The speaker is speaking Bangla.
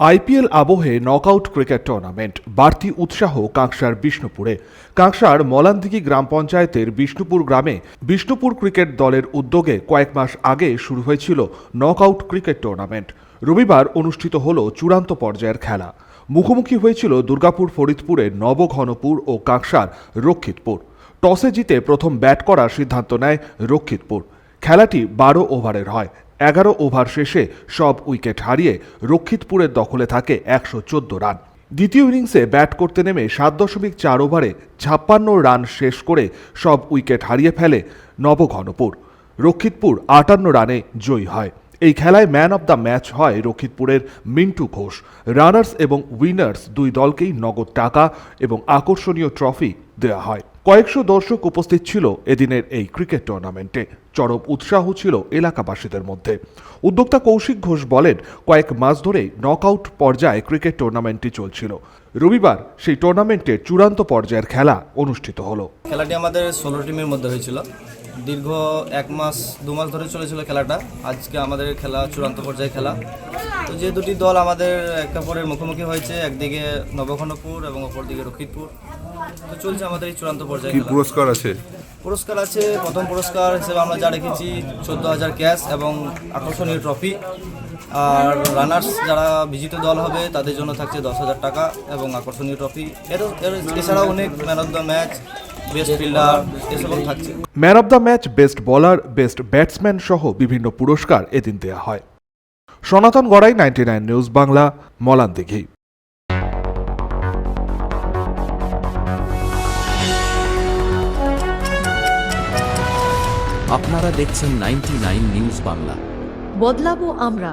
আইপিএল আবহে নকআউট ক্রিকেট টুর্নামেন্ট বাড়তি উৎসাহ কাঁকসার বিষ্ণুপুরে। কাঁকসার মলানদিঘি গ্রাম পঞ্চায়েতের বিষ্ণুপুর গ্রামে বিষ্ণুপুর ক্রিকেট দলের উদ্যোগে কয়েক মাস আগে শুরু হয়েছিল নকআউট ক্রিকেট টুর্নামেন্ট। রবিবার অনুষ্ঠিত হল চূড়ান্ত পর্যায়ের খেলা। মুখোমুখি হয়েছিল দুর্গাপুর ফরিদপুরের নবঘনপুর ও কাঁকসার রক্ষিতপুর। টসে জিতে প্রথম ব্যাট করার সিদ্ধান্ত নেয় রক্ষিতপুর। খেলাটি 12 ওভারের হয়। 11 ওভার শেষে সব উইকেট হারিয়ে রক্ষিতপুরের দখলে থাকে 114 রান। দ্বিতীয় ইনিংসে ব্যাট করতে নেমে 7.4 ওভারে 56 রান শেষ করে সব উইকেট হারিয়ে ফেলে নবঘনপুর। রক্ষিতপুর 58 রানে জয়ী হয়। এই খেলায় ম্যান অব দ্য ম্যাচ হয় রক্ষিতপুরের মিন্টু ঘোষ। রানার্স এবং উইনার্স দুই দলকেই নগদ টাকা এবং আকর্ষণীয় ট্রফি দেওয়া হয়। কয়েকশো দর্শক উপস্থিত ছিল এদিনের এই ক্রিকেট টুর্নামেন্টে। চরম উৎসাহ ছিল এলাকাবাসীদের মধ্যে। উদ্যোক্তা কৌশিক ঘোষ বলেন, কয়েক মাস ধরেই নকআউট পর্যায়ে ক্রিকেট টুর্নামেন্টটি চলছিল। রবিবার সেই টুর্নামেন্টের চূড়ান্ত পর্যায়ের খেলা অনুষ্ঠিত হলো। খেলাটি আমাদের 16 টিমের মধ্যে হয়েছিল। দীর্ঘ 1 মাস 2 মাস ধরে চলেছিল খেলাটা। আজকে আমাদের খেলা চূড়ান্ত পর্যায়ে খেলা। তো যে দুটি দল আমাদের একে অপরের মুখোমুখি হয়েছে, একদিকে নবঘনপুর এবং অপরদিকে রক্ষিতপুর। তো চলছে আমাদের এই চূড়ান্ত পর্যায়ে খেলা। পুরস্কার আছে? পুরস্কার আছে, প্রথম পুরস্কার হিসেবে আমরা যা রেখেছি 14,000 ক্যাশ এবং আকর্ষণীয় ট্রফি। আর রানার্স যারা বিজিত দল হবে তাদের জন্য থাকছে 10,000 টাকা এবং আকর্ষণীয় ট্রফি। এছাড়াও অনেক man of the match, best fielder এসব থাকছে। Man of the match, best bowler, best batsman সহ বিভিন্ন পুরস্কার এদিন দেওয়া হয়। সনাতন গড়াই, 99 নিউজ বাংলা, মলানদিঘি। আপনারা দেখছেন 99 নিউজ বাংলা। বদলাবো আমরা।